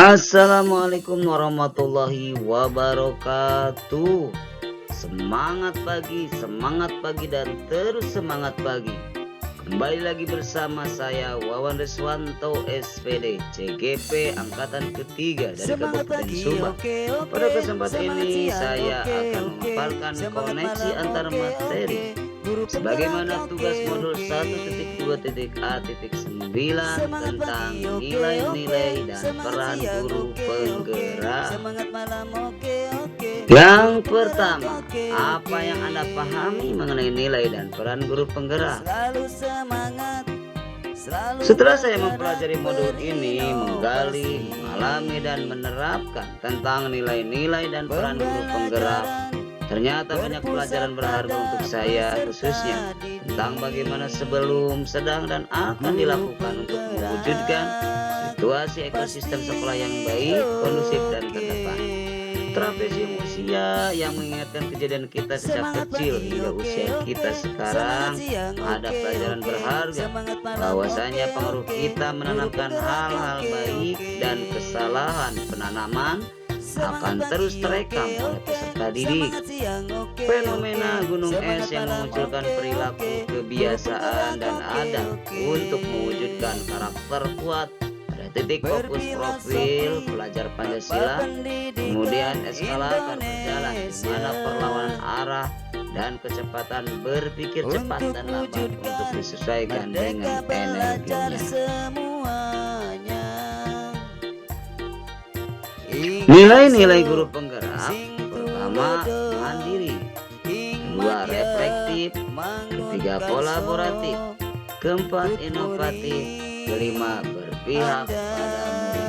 Assalamualaikum warahmatullahi wabarakatuh. Semangat pagi dan terus semangat pagi. Kembali lagi bersama saya Wawan Reswanto SPD CGP Angkatan Ketiga dari Kabupaten Subang. Pada kesempatan ini saya akan memaparkan koneksi antar materi sebagaimana tugas modul 1.2.A.9 tentang nilai-nilai dan peran guru penggerak. Yang pertama, apa yang Anda pahami mengenai nilai dan peran guru penggerak? Setelah saya mempelajari modul ini, menggali, mengalami, dan menerapkan tentang nilai-nilai dan peran guru penggerak, ternyata banyak pelajaran berharga untuk saya, khususnya tentang bagaimana sebelum, sedang, dan akan dilakukan untuk mewujudkan situasi ekosistem sekolah yang baik, kondusif, dan terdepan. Terapesi usia yang mengingatkan kejadian kita sejak kecil hingga usia kita sekarang, ada pelajaran berharga bahwasanya pengaruh kita menanamkan hal-hal baik dan kesalahan penanaman akan terus terekam oleh peserta didik. Fenomena gunung es yang memunculkan perilaku, kebiasaan, dan adat untuk mewujudkan karakter kuat pada titik fokus profil pelajar Pancasila, kemudian eskalator berjalan di mana perlawanan arah dan kecepatan berpikir cepat dan lambat untuk disesuaikan dengan energinya. Nilai-nilai guru penggerak: pertama, mandiri; kedua, reflektif; ketiga, kolaboratif; keempat, inovatif; kelima, berpihak pada murid.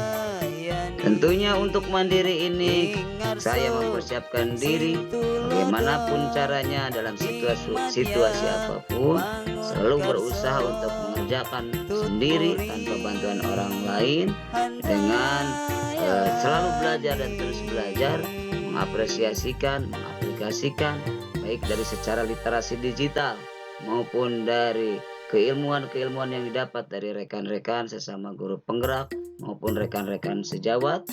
Tentunya untuk mandiri ini saya mempersiapkan diri bagaimanapun caranya dalam situasi apapun, selalu berusaha untuk mengerjakan sendiri tanpa bantuan orang lain, dengan selalu belajar dan terus belajar, mengapresiasikan, mengaplikasikan baik dari secara literasi digital maupun dari keilmuan-keilmuan yang didapat dari rekan-rekan sesama guru penggerak maupun rekan-rekan sejawat.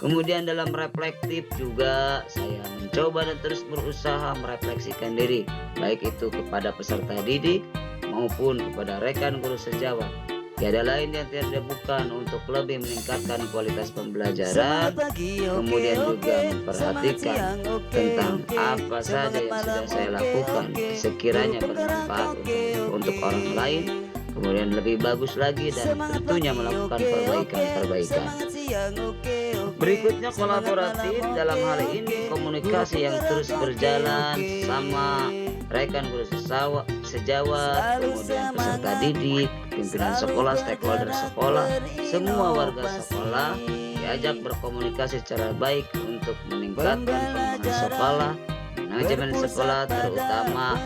Kemudian dalam reflektif juga saya mencoba dan terus berusaha merefleksikan diri, baik itu kepada peserta didik maupun kepada rekan guru sejawat. Tiada lain yang tidak bukan untuk lebih meningkatkan kualitas pembelajaran, kemudian juga memperhatikan tentang apa saja yang sudah saya lakukan sekiranya bermanfaat untuk orang lain, kemudian lebih bagus lagi, dan tentunya melakukan perbaikan. Berikutnya kolaboratif, dalam hal ini komunikasi yang terus berjalan sama rekan guru sejawat, kemudian peserta didik, pimpinan sekolah, stakeholder sekolah, semua warga sekolah diajak berkomunikasi secara baik untuk meningkatkan pengembangan sekolah, manajemen sekolah, terutama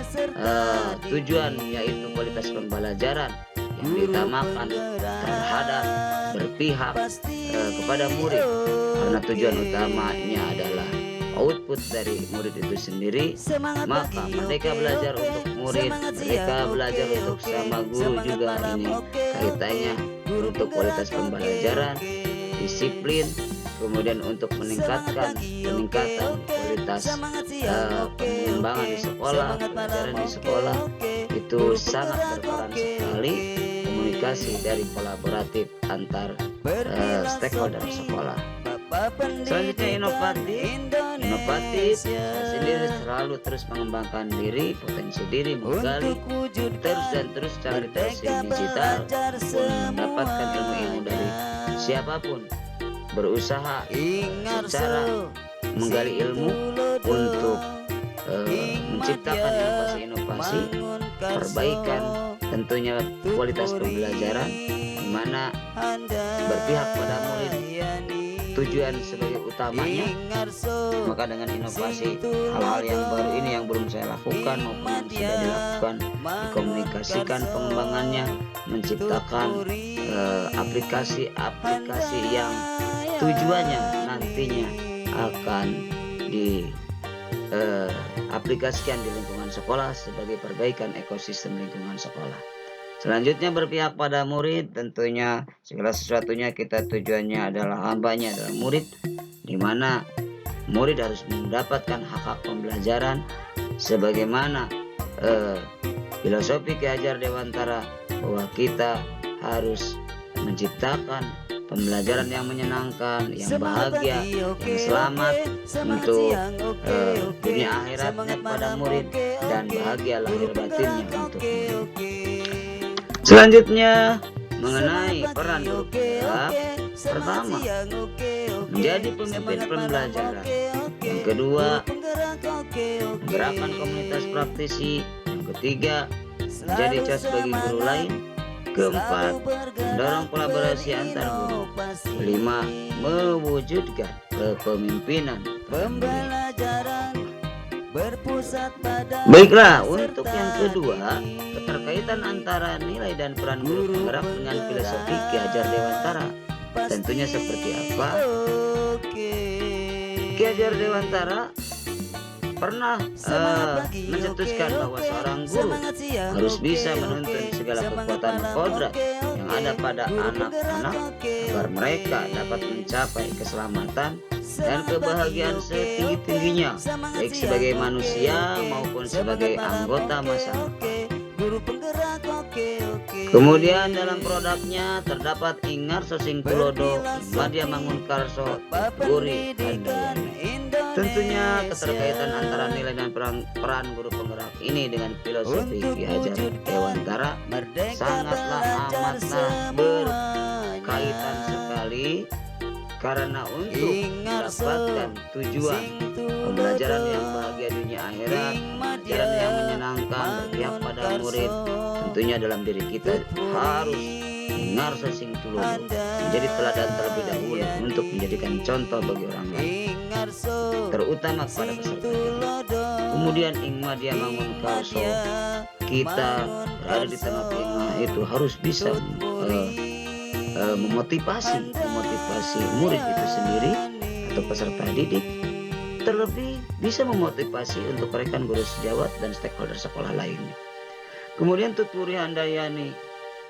tujuan yaitu kualitas pembelajaran yang diutamakan terhadap berpihak kepada murid, karena tujuan utamanya adalah output dari murid itu sendiri. Maka mereka belajar untuk murid, mereka belajar untuk sama guru juga. Ini kaitannya untuk kualitas pembelajaran, disiplin, kemudian untuk peningkatan kualitas pengembangan di sekolah, pelajaran di sekolah. Itu sangat berperan sekali komunikasi dari kolaboratif antar stakeholder sekolah. Selanjutnya inovatif, saya sendiri selalu terus mengembangkan diri, potensi diri, menggali terus secara literasi digital, mendapatkan ilmu-ilmu dari siapapun, berusaha secara menggali ilmu untuk menciptakan inovasi-inovasi, perbaikan tentunya kualitas pembelajaran, di mana berpihak pada murid tujuan sebagai utamanya. Maka dengan inovasi, hal-hal yang baru ini yang belum saya lakukan maupun yang sudah dilakukan, dikomunikasikan pengembangannya, menciptakan aplikasi-aplikasi yang tujuannya nantinya akan diaplikasikan di lingkungan sekolah sebagai perbaikan ekosistem lingkungan sekolah. Selanjutnya berpihak pada murid, tentunya segala sesuatunya kita tujuannya adalah hambanya adalah murid, di mana murid harus mendapatkan hak-hak pembelajaran sebagaimana filosofi Ki Hajar Dewantara bahwa kita harus menciptakan pembelajaran yang menyenangkan, yang bahagia, yang selamat untuk dunia akhiratnya pada murid dan bahagia lahir batinnya untuk murid. Selanjutnya mengenai peran guru penggerak, pertama menjadi pemimpin pembelajaran, yang kedua menggerakkan komunitas praktisi, yang ketiga menjadi cas bagi guru lain, keempat mendorong kolaborasi antar guru, kelima mewujudkan kepemimpinan pembelajaran. Baiklah, untuk yang kedua, keterkaitan antara nilai dan peran guru penggerak dengan filosofi Ki Hajar Dewantara tentunya seperti apa? Ki Hajar Dewantara pernah mencetuskan bahwa seorang guru harus bisa menuntun segala kekuatan kodrat yang ada pada anak-anak agar mereka dapat mencapai keselamatan dan kebahagiaan setinggi-tingginya, baik sebagai manusia maupun sebagai anggota masyarakat. Kemudian dalam produknya terdapat Ingarso Sing Tulodo, Madya Mangunkarso, Guri Handayani. Tentunya keterkaitan antara nilai dan peran guru penggerak ini dengan filosofi Ki Hajar Dewantara sangatlah amatlah berkaitan sekali, karena untuk mendapatkan tujuan pembelajaran yang bahagia dunia akhirat, pembelajaran yang menyenangkan, berpihak pada murid, tentunya dalam diri kita harus Ingarso Sing Tulodo, menjadi teladan terlebih dahulu untuk menjadikan contoh bagi orang lain, terutama kepada peserta didik. Kemudian Ing Madya Mangunkarso, kita berada di tengah-tengah itu harus bisa memotivasi murid itu sendiri atau peserta didik, terlebih bisa memotivasi untuk rekan guru sejawat dan stakeholder sekolah lainnya. Kemudian Tuturi Handayani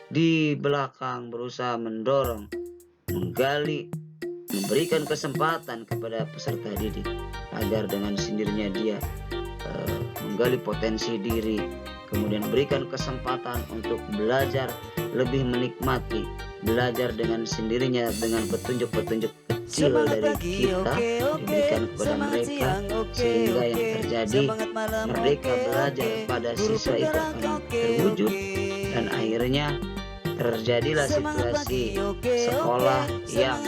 di belakang berusaha mendorong, menggali, memberikan kesempatan kepada peserta didik agar dengan sendirinya dia menggali potensi diri, kemudian berikan kesempatan untuk belajar lebih menikmati, belajar dengan sendirinya dengan petunjuk-petunjuk kecil dari kita diberikan kepada mereka, sehingga yang terjadi merdeka belajar pada siswa itu akan terwujud, dan akhirnya terjadilah situasi sekolah yang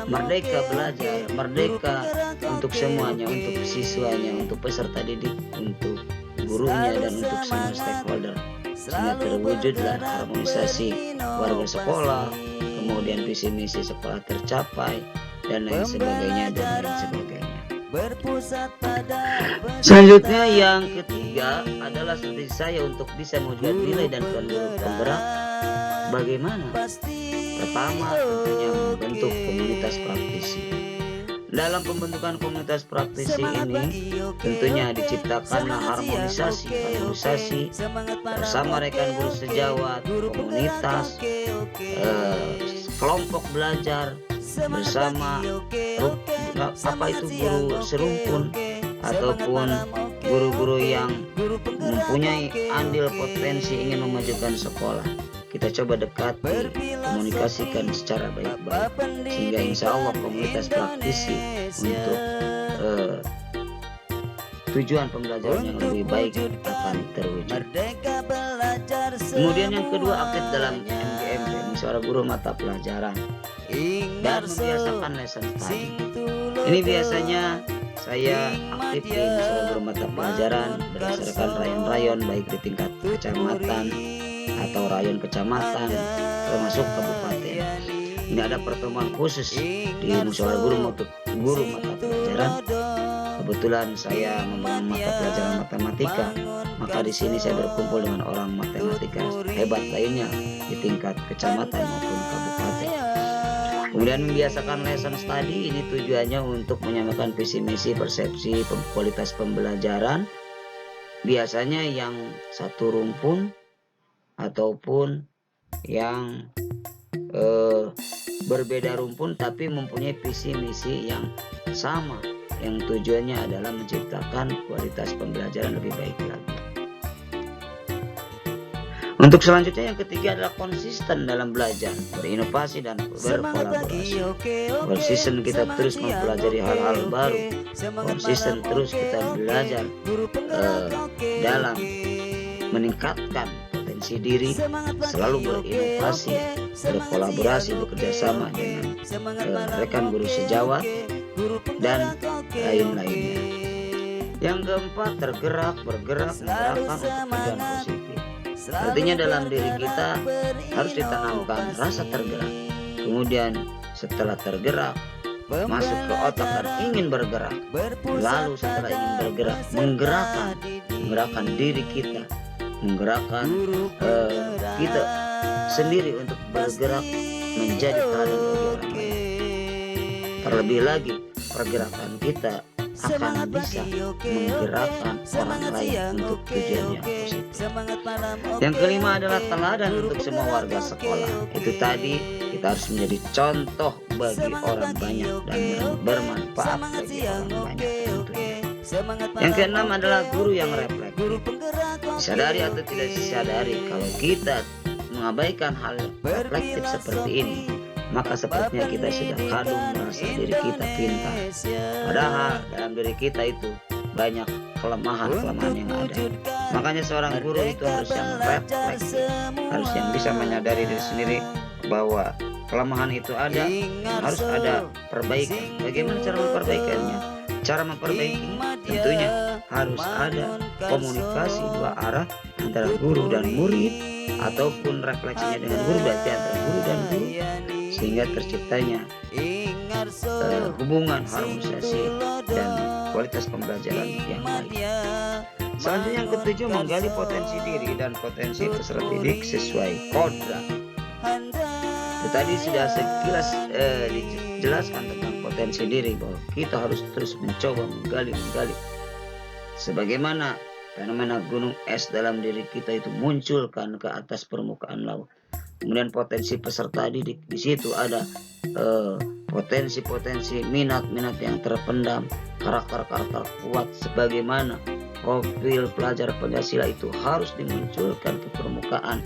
merdeka belajar, merdeka untuk semuanya, untuk siswanya, untuk peserta didik, untuk gurunya, dan untuk semua stakeholder, sehingga terwujudlah harmonisasi warga sekolah, kemudian visi misi sekolah tercapai, dan lain sebagainya, dan lain sebagainya. Selanjutnya yang ketiga adalah strategi saya untuk bisa mewujudkan nilai dan peran guru penggerak. Bagaimana? Pertama, tentunya membentuk komunitas praktisi. Dalam pembentukan komunitas praktisi ini tentunya diciptakanlah harmonisasi bersama rekan guru sejawat, komunitas, kelompok belajar bersama guru serumpun ataupun guru-guru yang mempunyai andil potensi ingin memajukan sekolah. Kita coba dekati, komunikasikan secara baik-baik, sehingga insya Allah komunitas praktisi untuk tujuan pembelajaran yang lebih baik akan terwujud. Kemudian yang kedua, aktif dalam MGMP, Musyawarah Guru Mata Pelajaran, dan membiasakan lesson study. Ini biasanya saya aktif di Musyawarah Guru Mata Pelajaran berdasarkan rayon-rayon, baik di tingkat kecamatan atau rayon kecamatan termasuk kabupaten. Ini ada pertemuan khusus di Musyawarah Guru Mata Pelajaran. Kebetulan saya membangun mata pelajaran matematika, maka di sini saya berkumpul dengan orang matematika hebat lainnya di tingkat kecamatan maupun kabupaten. Kemudian membiasakan lesson study, ini tujuannya untuk menyamakan visi misi, persepsi, kualitas pembelajaran biasanya yang satu rumpun ataupun yang berbeda rumpun tapi mempunyai visi misi yang sama, yang tujuannya adalah menciptakan kualitas pembelajaran lebih baik lagi. Untuk selanjutnya yang ketiga adalah konsisten dalam belajar, berinovasi dan berkolaborasi. Konsisten kita terus mempelajari hal-hal baru, konsisten terus kita belajar dalam meningkatkan potensi diri, selalu berinovasi, berkolaborasi, bekerja sama dengan rekan guru sejawat dan lain-lainnya. Yang keempat, bergerak menggerakkan untuk tujuan positif. Artinya dalam diri kita harus ditanamkan rasa tergerak. Kemudian setelah tergerak, masuk ke otak dan ingin bergerak. Lalu setelah ingin bergerak, menggerakkan diri kita, menggerakkan kita sendiri untuk bergerak menjadi teladan bagi orang lain. Terlebih lagi, pergerakan kita akan bisa menggerakkan orang lain untuk tujuan yang positif. Yang kelima adalah teladan untuk semua warga sekolah. Itu tadi, kita harus menjadi contoh bagi orang banyak dan bermanfaat bagi orang banyak tentunya. Yang keenam adalah guru yang reflektif. Disadari atau tidak disadari, kalau kita mengabaikan hal reflektif seperti ini, maka sepertinya kita sudah kadung merasa diri kita pintar. Padahal dalam diri kita itu banyak kelemahan-kelemahan yang ada. Makanya seorang guru itu harus yang reflektif, harus yang bisa menyadari diri sendiri bahwa kelemahan itu ada, harus ada perbaikan. Bagaimana cara memperbaikannya? Cara memperbaikinya tentunya harus ada komunikasi dua arah antara guru dan murid, ataupun refleksinya dengan guru, berarti antara guru dan guru, sehingga terciptanya hubungan harmonisasi dan kualitas pembelajaran yang baik. Selanjutnya yang ketujuh, menggali potensi diri dan potensi peserta didik sesuai kodrat. Itu tadi sudah sekilas dijelaskan tentang potensi diri, bahwa kita harus terus mencoba menggali sebagaimana fenomena gunung es dalam diri kita itu munculkan ke atas permukaan laut. Kemudian potensi peserta didik, di situ ada potensi-potensi minat-minat yang terpendam, karakter-karakter kuat, sebagaimana profil pelajar Pancasila itu harus dimunculkan ke permukaan.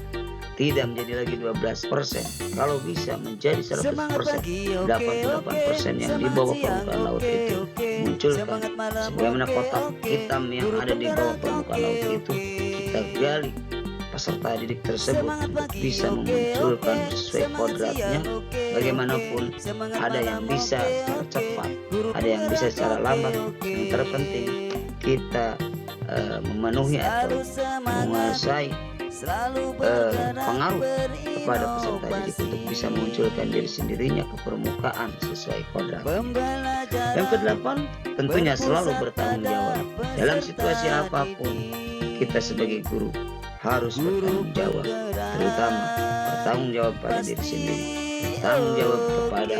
Tidak menjadi lagi 12%, kalau bisa menjadi 100%, 88% yang di bawah permukaan laut itu munculkan. Sebagaimana kotak hitam yang ada di bawah permukaan laut itu, kita gali peserta didik tersebut untuk bisa memunculkan sesuai kodratnya. Bagaimanapun, ada yang bisa secara cepat, ada yang bisa secara lambat. Yang terpenting kita memenuhi atau menguasai pengaruh kepada peserta didik untuk bisa mengunculkan diri sendirinya ke permukaan sesuai kodrat. Yang kedelapan, tentunya selalu bertanggung jawab. Dalam situasi apapun, kita sebagai guru harus bertanggung jawab, terutama bertanggung jawab pada diri sendiri, bertanggung jawab kepada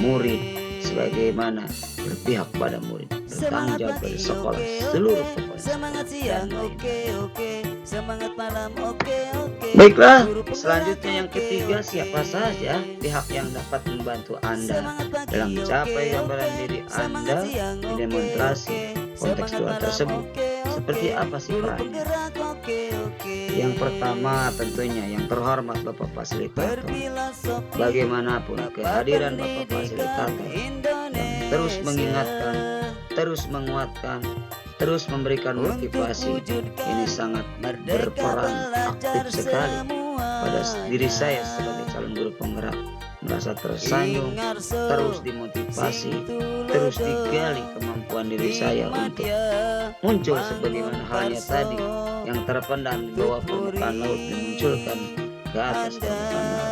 murid, sebagaimana berpihak pada murid, bertanggung jawab pada sekolah, seluruh kepala sekolah, dan baiklah, selanjutnya yang ketiga, siapa saja pihak yang dapat membantu Anda dalam mencapai gambaran diri Anda di demonstrasi kontekstual tersebut. Seperti apa sih perannya? Yang pertama tentunya yang terhormat Bapak Fasilitator. Bagaimanapun kehadiran Bapak Fasilitator yang terus mengingatkan, terus menguatkan, terus memberikan motivasi, ini sangat berperan aktif sekali pada diri saya sebagai calon guru penggerak. Merasa tersanjung, terus dimotivasi, terus digali kemampuan diri saya untuk muncul sebagaimana halnya tadi yang terpendam di bawah permukaan laut dimunculkan ke atas permukaan laut.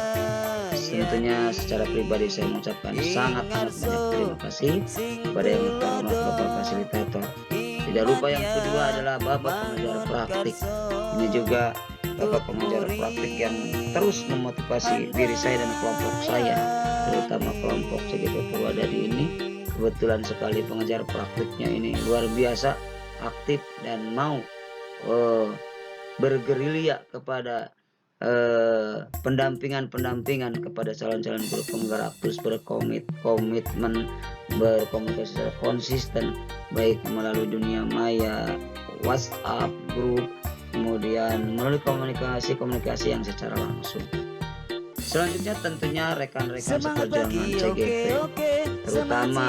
Tentunya secara pribadi saya mengucapkan sangat banyak terima kasih kepada yang terhormat Bapak Fasilitator. Tidak lupa yang kedua adalah Bapak pengajar praktik. Ini juga Bapak pengajar praktik yang terus memotivasi diri saya dan kelompok saya, terutama kelompok CGP Purwadadi ini. Kebetulan sekali pengajar praktiknya ini luar biasa aktif dan mau bergerilya kepada pendampingan kepada calon-calon guru penggerak, terus berkomitmen berkomunikasi secara konsisten, baik melalui dunia maya, WhatsApp, grup, kemudian melalui komunikasi yang secara langsung. Selanjutnya tentunya rekan-rekan seperjuangan CGP, terutama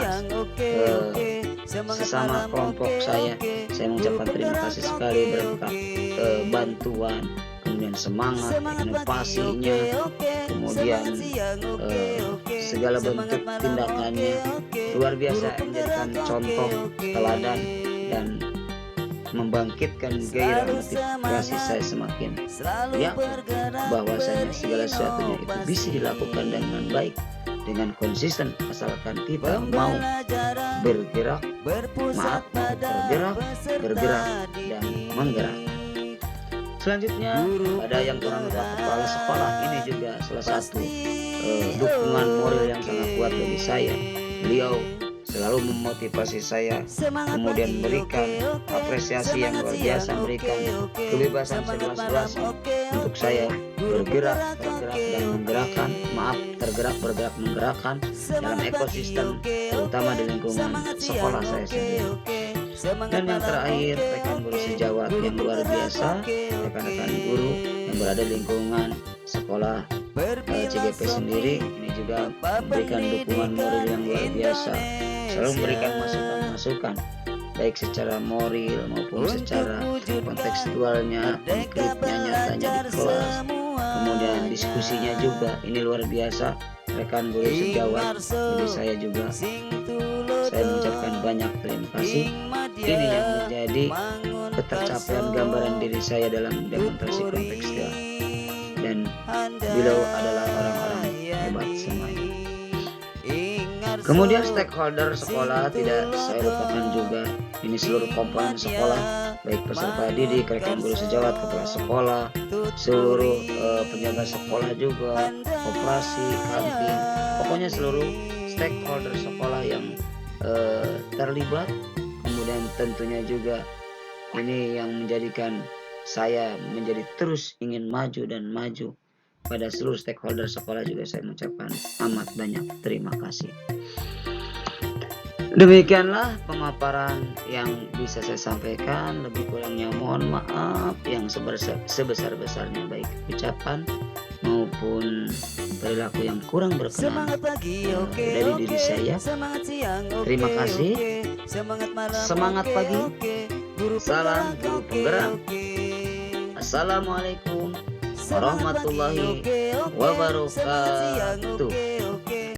sesama kelompok saya mengucapkan terima kasih sekali berkat bantuan, kemudian semangat, inovasinya, kemudian segala bentuk tindakannya luar biasa, menjadikan contoh teladan dan membangkitkan gairah motivasi saya semakin yakin bahwasanya segala sesuatunya itu bisa dilakukan dengan baik, dengan konsisten, asalkan kita mau bergerak dan menggerak. Selanjutnya ada yang kurang lupa kepala sekolah, ini juga salah satu dukungan moral yang sangat kuat bagi saya. Beliau selalu memotivasi saya, kemudian memberikan apresiasi yang luar biasa, memberikan kebebasan seluas-luasnya untuk saya bergerak menggerakkan dalam ekosistem, terutama di lingkungan sekolah saya sendiri. Dan yang terakhir, rekan guru sejawat yang luar biasa, rekan-rekan guru yang berada di lingkungan sekolah CGP sendiri, ini juga memberikan dukungan moral yang luar biasa, selalu memberikan masukan baik secara moral maupun secara kontekstualnya, konkretnya, nyatanya di kelas, kemudian diskusinya juga ini luar biasa. Rekan guru sejawat, jadi saya juga saya mengucapkan banyak terima kasih. Ini yang menjadi ketercapaian gambaran diri saya dalam demonstrasi kontekstual, dan beliau adalah orang-orang hebat semuanya. Kemudian stakeholder sekolah tidak saya lupakan juga, ini seluruh komponen sekolah, baik peserta didik, rekan guru sejawat, kepala sekolah, seluruh penjaga sekolah juga, operasi, kantin, pokoknya seluruh stakeholder sekolah yang terlibat. Kemudian tentunya juga ini yang menjadikan saya menjadi terus ingin maju dan maju. Pada seluruh stakeholder sekolah juga saya mengucapkan amat banyak terima kasih. Demikianlah pemaparan yang bisa saya sampaikan. Lebih kurangnya mohon maaf yang sebesar-besarnya, baik ucapan maupun perilaku yang kurang berkenan dari diri saya. Terima kasih. Semangat pagi. Salam guru penggerak. Assalamualaikum warahmatullahi wabarakatuh.